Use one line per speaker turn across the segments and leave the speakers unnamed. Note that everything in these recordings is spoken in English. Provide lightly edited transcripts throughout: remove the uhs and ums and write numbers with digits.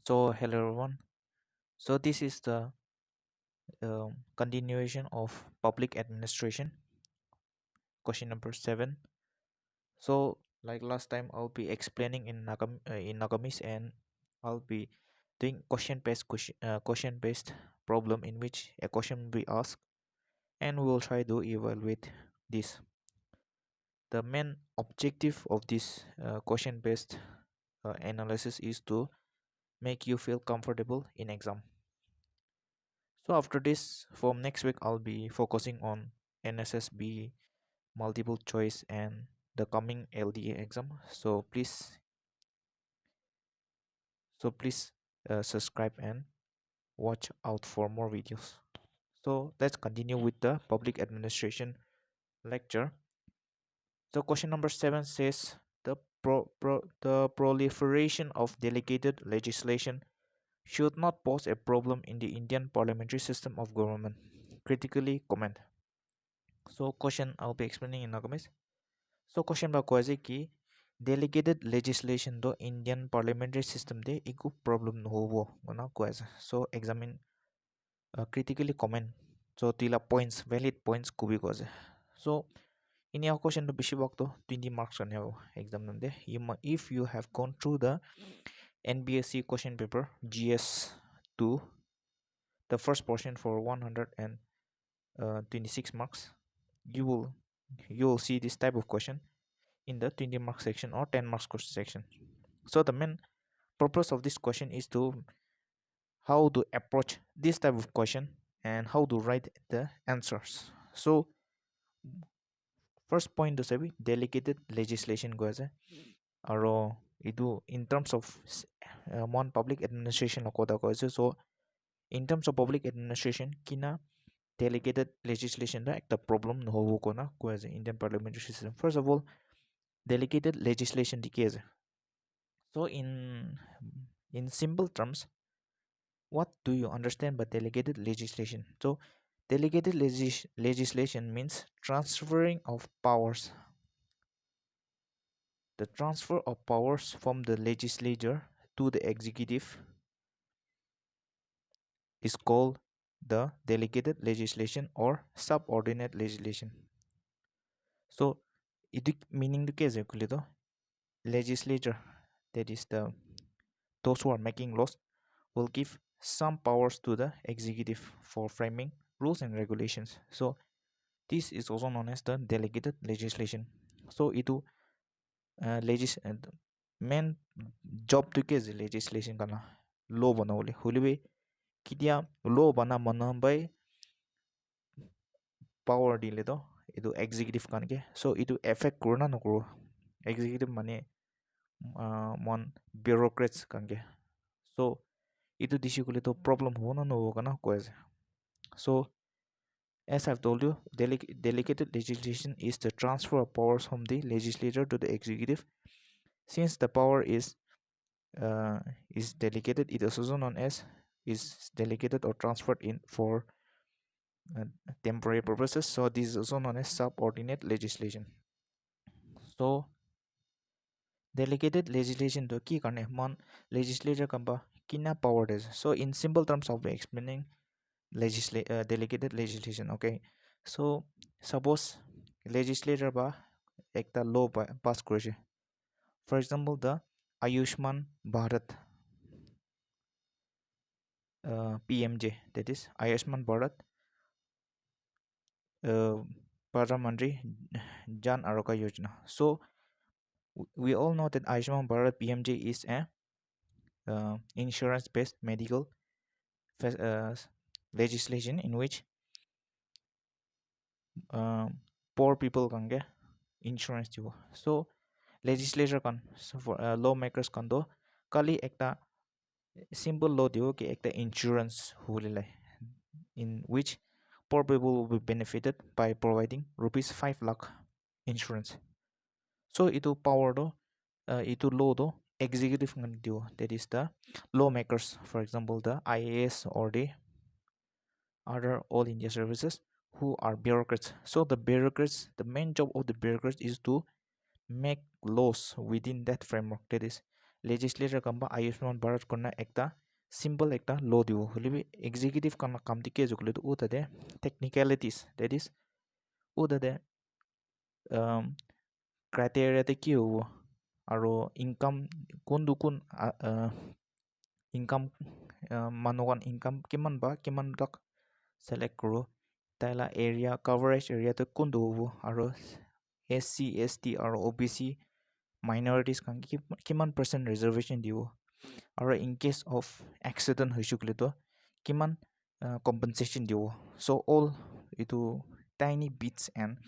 So hello everyone. So this is the continuation of public administration, question number 7. So like last time, I'll be explaining in Nagamis, and I'll be doing question based problem in which a question will be asked, and we will try to evaluate this. The main objective of this question based analysis is to make you feel comfortable in exam. So after this, from next week, I'll be focusing on NSSB multiple choice and the coming LDA exam. So please subscribe and watch out for more videos. So let's continue with the public administration lecture. So question number 7 says the proliferation of delegated legislation should not pose a problem in the Indian parliamentary system of government. Critically comment. So question I'll be explaining in Nagamis. So question ba koise ki delegated legislation do Indian parliamentary system de iku problem no hobo gona koise. So examine critically comment. So tila points valid points kubi koise. So in your question to bishi to 20 marks on your exam nande. If you have gone through the NPSC question paper GS-2, the first portion for 126 marks, you will you will see this type of question in the 20 mark section or 10 marks question section. So the main purpose of this question is to how to approach this type of question and how to write the answers. So first point to say delegated legislation goes aro idu in terms of one public administration koda koise. So in terms of public administration kina delegated legislation da ekta problem no hobo kona koise Indian parliamentary system. First of all, delegated legislation dike so in simple terms, what do you understand by delegated legislation? So delegated legislation means transferring of powers. The transfer of powers from the legislature to the executive is called the delegated legislation or subordinate legislation. So it meaning the case legislature, that is the those who are making laws, will give some powers to the executive for framing rules and regulations. So this is also known as the delegated legislation. So itu main job to के legislation kana law बनाउने हुलिबे किदिया law बना मन by power दिले तो itu executive kan के so itu affect करो ना नकरो executive माने mon bureaucrats kan के so itu disikuले तो problem हो ना no kana कोएस. So as I've told you, delegated legislation is the transfer of powers from the legislature to the executive. Since the power is delegated, it is also known as is delegated or transferred in for uh, temporary purposes. So this is also known as subordinate legislation. So delegated legislation to key karne mon legislature kamba kina power is. So in simple terms, I'll be explaining delegated legislation. Okay, so suppose legislature ba ekta law pass koriche. For example, the Ayushman Bharat PMJ, that is Ayushman Bharat uh, Parliamentary Jan Aroka Yojana. So we all know that Ayushman Bharat PMJ is a insurance-based medical legislation in which poor people can get insurance too. So legislature can so for lawmakers can do kali ekta simple law dio ki ekta insurance hulile in which poor people will be benefited by providing rupees 5 lakh insurance. So itu power do itu law do executive ngan dio, that is the lawmakers, for example the IAS or the other all India services who are bureaucrats. So the bureaucrats, the main job of the bureaucrats is to make laws within that framework, that is legislator kamba Ayushman Bharat korna ekta simple ekta law dibo holibi executive kana kam ti ke jokle to utade technicalities, that is utade um, criteria te ki hobo aro income kun dukun income manukan income kiman ba kiman lak select kuro taila area coverage area to kun hobo aro SC ST aro OBC minorities kan kiman percent reservation dibo aro in case of accident hoishukle to kiman compensation dibo. So all itu tiny bits and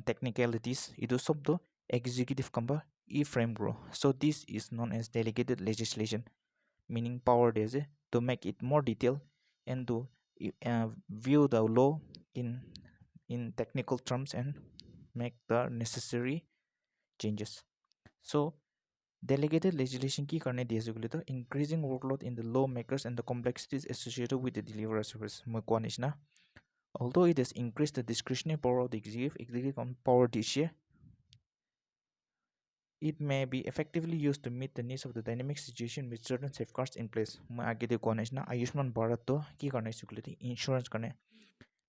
technicalities itu sob to executive kamba e frame grow. So this is known as delegated legislation, meaning power days to make it more detailed and to view the law in technical terms and make the necessary changes. So delegated legislation की करने दिए जुगले तो increasing workload in the lawmakers and the complexities associated with the delivery service मुकवानिशना. Although it has increased the discretionary power of the executive on power this year, it may be effectively used to meet the needs of the dynamic situation with certain safeguards in place. मैं आगे देखो ना आयुष्मान भारत तो की करने जुगले तो insurance करने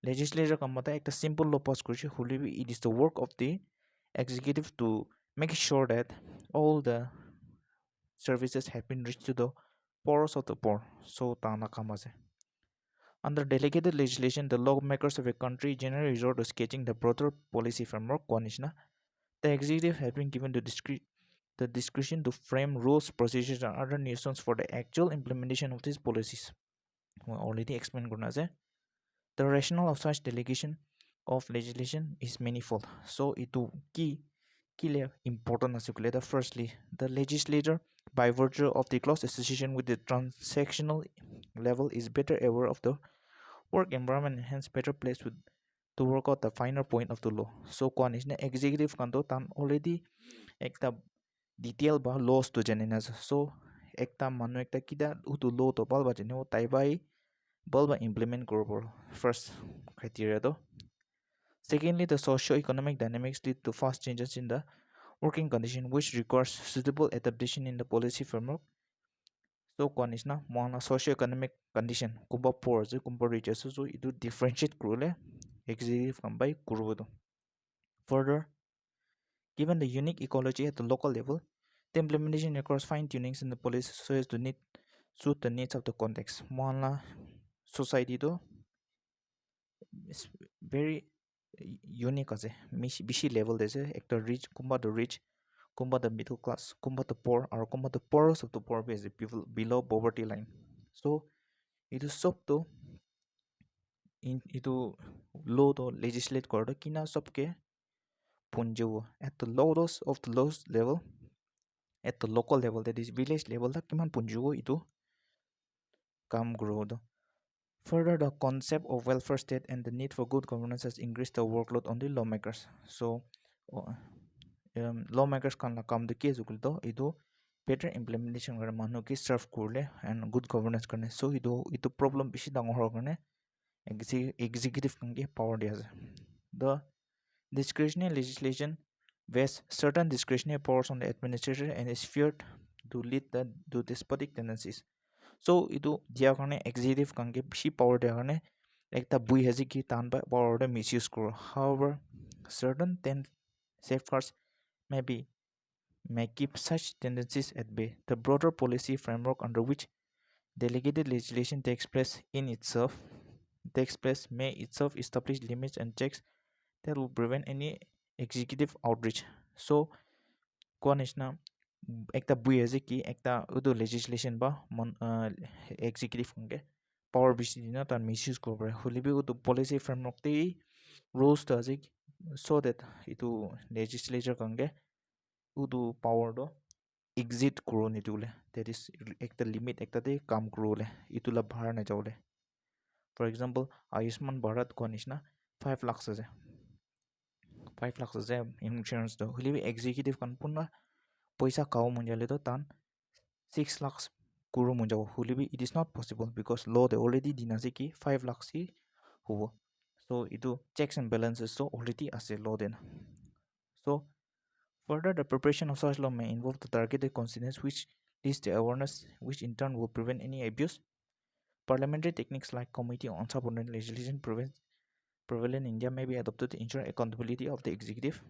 legislature का मतलब एक simple law pass करूँ होली भी it is the work of the executive to make sure that all the services have been reached to the poorest of the poor. So tana kamase. Under delegated legislation, the lawmakers of a country generally resort to sketching the broader policy framework. The executive has been given the discretion to frame rules, procedures, and other nuisance for the actual implementation of these policies. We already explained. The rationale of such delegation of legislation is manifold. So it key important as you firstly, the legislator, by virtue of the close association with the transactional level, is better aware of the work environment and hence better placed to work out the finer point of the law. So kwan is executive kanto tan already ekta detail ba laws to janinas. So ekta manu ekta kida utu law to balba jane tai bai balba implement korbo first criteria to. Secondly, the socio-economic dynamics lead to fast changes in the working condition which requires suitable adaptation in the policy framework. So kwan is na mana socio-economic condition kumba poor je kumba rich so it differentiate krule executive by kurvodo. Further, given the unique ecology at the local level, the implementation requires fine tunings in the policy so as to suit the needs of the context. Mana society to is very unique as a bishi level there's a actor rich kumba the rich kumba the middle class kumba the poor or kumba the poorest of the poor is the people below poverty line. So it is sub to in itu law to legislate kordo kina सबके punjo at the lowest of the lowest level at the local level, that is village level ta kiman punjo itu kam grow do. Further, the concept of welfare state and the need for good governance has increased the workload on the lawmakers. So lawmakers kan la kam de ke jukul to itu better implementation gar manu ki serve kurle and good governance karne. So itu problem bishi dangor karne executive kan ke power dia. The discretionary legislation vests certain discretionary powers on the administrator and is feared to lead to despotic tendencies. So itu dia karne executive kan ke bishi power dia karne ekta bui haji ki tan ba power de misuse koro. However, certain safeguards may keep such tendencies at bay. The broader policy framework under which delegated legislation takes place may itself establish limits and checks that will prevent any executive outreach. So kwan is na ekta bui ase ki ekta udo legislation ba executive konge power bishi dina tan misuse korbre holibi udo policy framework te rules ta ase so that itu legislature konge udo power do exit kuro ni dule, that is ekta limit ekta te kam kuro le itula bahar na jaule. For example, Ayushman Bharat ko nishna 5 lakhs ase 5 lakhs ase insurance to holibi executive kan punna paisa kao munjale to tan 6 lakhs kuro munjao holibi it is not possible because law they already dinase ki 5 lakhs hi hubo. So itu checks and balances so already ase law den. So Further, the preparation of such law may involve the targeted consequence which leads to awareness, which in turn will prevent any abuse. Parliamentary techniques like committee on subordinate legislation prevalent in India may be adopted to ensure accountability of the executive.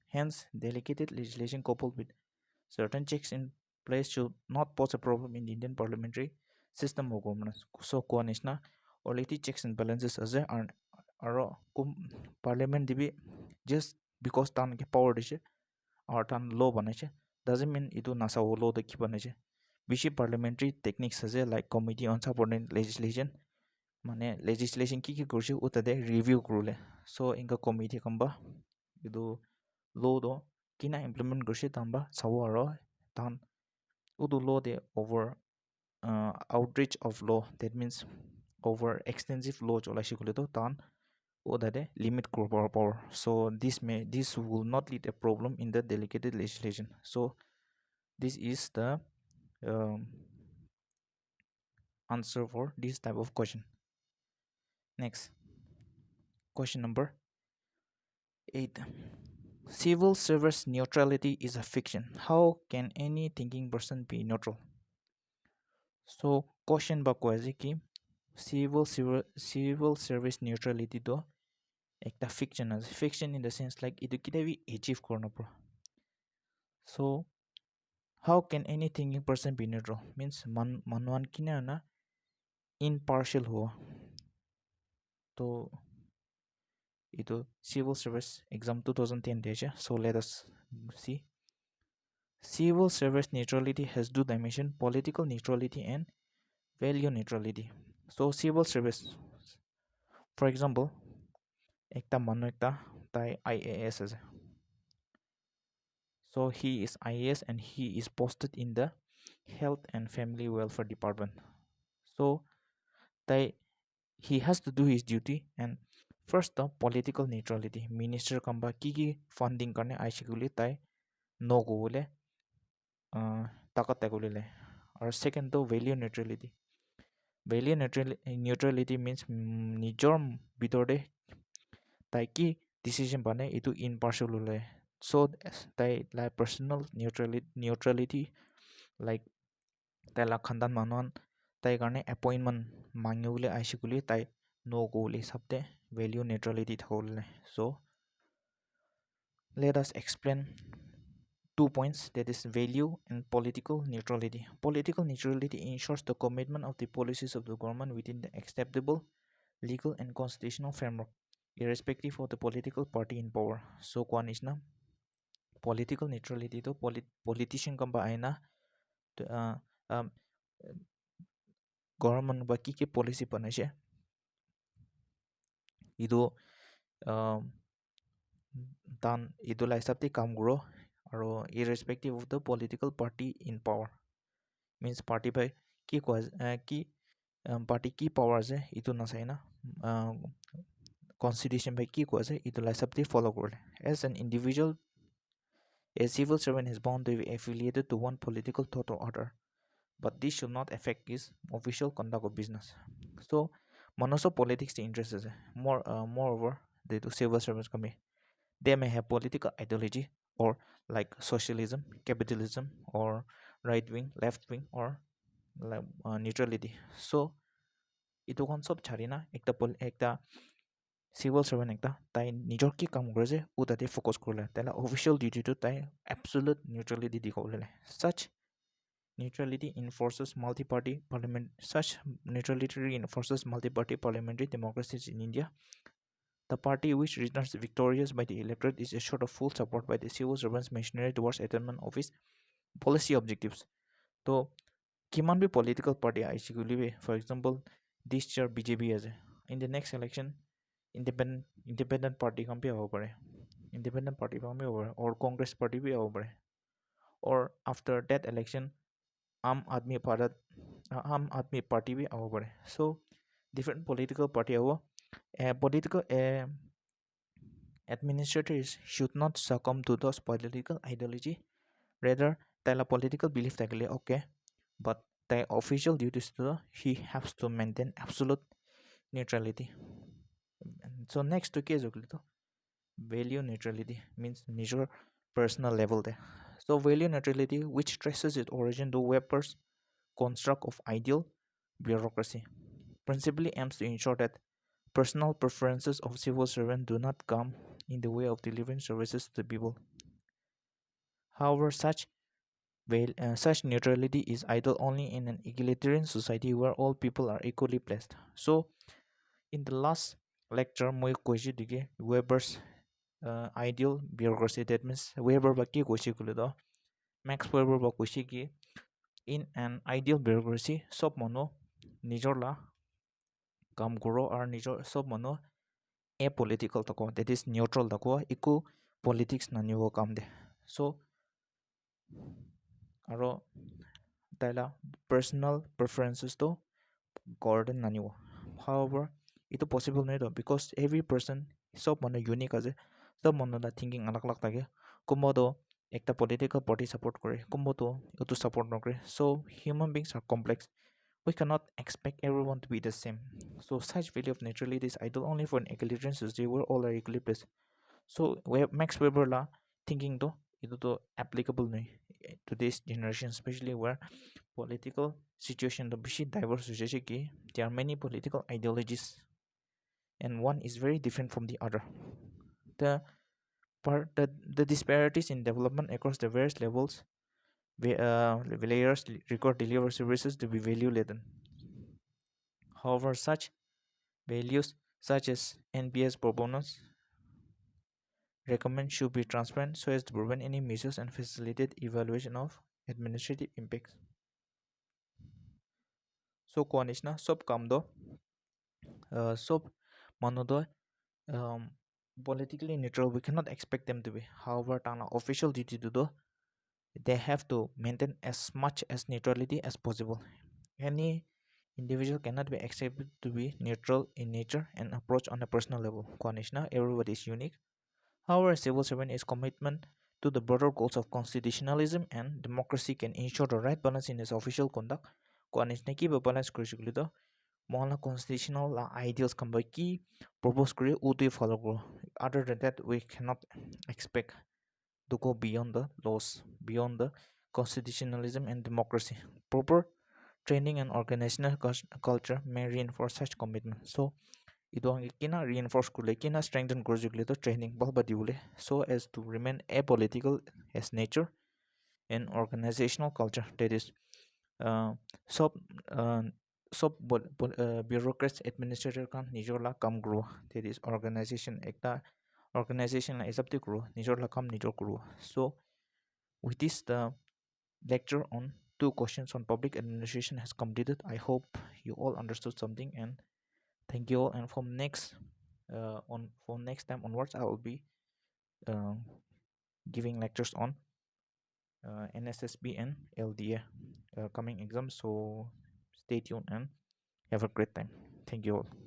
Hence, delegated legislation coupled with certain checks in place should not pose a problem in the Indian parliamentary system of governance. So, Kwanishna, already checks and balances as a are parliament dibi just because tan ke power dishe or tan law banaiche doesn't mean itu nasa law the ki banaiche. Bishi parliamentary techniques as a like committee on subordinate legislation মানে legislation কি কৰিছে ও তাতে review কৰিলে so inka committee kamba idu law do kina implement কৰিছে tamba sabo aro tan udu law de over outreach of law that means over extensive law cholaise kole to tan o dade limit korbo power so this will not lead a problem in the delegated legislation so this is the um, answer for this type of question. Next, question number 8. Civil service neutrality is a fiction. How can any thinking person be neutral? So, question ba koise ki civil service neutrality to ekta fiction as fiction in the sense like itu kita we achieve korna pro. So, how can any thinking person be neutral? Means manuan kina na impartial ho. To itu civil service exam 2010 deja. So let us see. Civil service neutrality has two dimensions: political neutrality and value neutrality. So civil service, for example, ekta manu ekta tai IAS ase. So he is IAS and he is posted in the Health and Family Welfare Department. So tai he has to do his duty and first the political neutrality. Minister kamba ki funding karne aishiguli tai no go bole takat tagulile. Or second the value neutrality. Value neutrality means নিজৰ ভিতৰতে তাই কি decision বানে এইটো ইম্পাৰ্শিয়েল হলে so তাই like personal neutrality like তাই la khandan manuan তাই কাৰণে appointment মাঙিবলৈ আইছে বুলি তাই no গলি sabte value neutrality থাকলে so let us explain 2 points, that is value and political neutrality. Political neutrality ensures the commitment of the policies of the government within the acceptable legal and constitutional framework irrespective of the political party in power. So kwan isna political neutrality to politician kamba aina to government ba ki policy banaise idu tan idu la hisab te kam guro aro irrespective of the political party in power means party by ki ki party ki power ase itu na sai na constitution by ki ko ase itu la hisab te follow korle as an individual a civil servant is bound to be affiliated to one political thought or order but this should not affect his official conduct of business so monoso politics the interest is moreover they do civil servants come they may have political ideology or like socialism capitalism or right wing left wing or like neutrality so itu kon sob chharina ekta civil servant ekta tai nijor ki kam kore je u tate focus korle tela official duty to tai absolute neutrality dikhole such neutrality enforces multi-party parliament. Such neutrality reinforces multi-party parliamentary democracies in India. The party which returns victorious by the electorate is assured of full support by the civil servants' machinery towards attainment of its policy objectives. So, kiman bhi political party aishiguli for example, this chair BJP as in the next election, independent party can be over. Independent party can be over or Congress party be over. Or after that election, आम आदमी भारत आम आदमी party भी आव पड़े so different political party आव political administrators should not succumb to those political ideology rather tell a political belief takile okay but the official duties to he has to maintain absolute neutrality so next to case to value neutrality means নিজৰ personal level there. So value neutrality, which traces its origin to Weber's construct of ideal bureaucracy, principally aims to ensure that personal preferences of civil servants do not come in the way of delivering services to the people. However, such neutrality is ideal only in an egalitarian society where all people are equally placed. So, in the last lecture, moi koishi dige Weber's ideal bureaucracy. That means Weber ba ki koishi kule do. Max Weber ba koishi ki in an ideal bureaucracy, sob mano nijor la kam goro ar nijor sob mano apolitical tako. That is neutral tako. Iku politics na niwo kam de. So, aro taila personal preferences to garden naniwo. However, itu possible nahi to because every person sob mano unique ase. Sob mano da thinking alag alag থাকে. Kumbo to ekta political party support করে, kumbo to itu support নকৰে. So human beings are complex. We cannot expect everyone to be the same. So such value of neutrality is ideal only for an egalitarian society where all are equally placed. So Max Weber la thinking to itu to applicable nahi to this generation, especially where political situation the bishi diverse hoise ki there are many political ideologies and one is very different from the other. The the disparities in development across the various levels layers record deliver services to be value laden. However, such values such as NPS proponents recommend should be transparent so as to prevent any misuse and facilitate evaluation of administrative impacts. So Kwanishna sob kamdo sob manodo politically neutral. We cannot expect them to be. However, tana official duty to do they have to maintain as much as neutrality as possible. Any individual cannot be accepted to be neutral in nature and approach on a personal level. Kwanishna, everybody is unique. However, a civil servant is commitment to the broader goals of constitutionalism and democracy can ensure the right balance in his official conduct. Kwanishna ki balance crucially though. Mohla constitutional ideals come by key propose kuri utu follow kuro. Other than that, we cannot expect to go beyond the laws, beyond the constitutionalism and democracy. Proper training and organizational culture may reinforce such commitment. So, itu ang kina reinforce kule, kina strengthen kure to training balba diule so as to remain apolitical as nature and organizational culture. That is, uh, sob uh, bureaucrats administrator kan nijor la kam grow. That is organization ekta organization la isab grow nijor la kam nijor grow. So with this the lecture on two questions on public administration has completed. I hope you all understood something and thank you all. And from next time onwards, I will be uh, giving lectures on NSSB and LDA coming exams. So stay tuned and have a great time. Thank you all.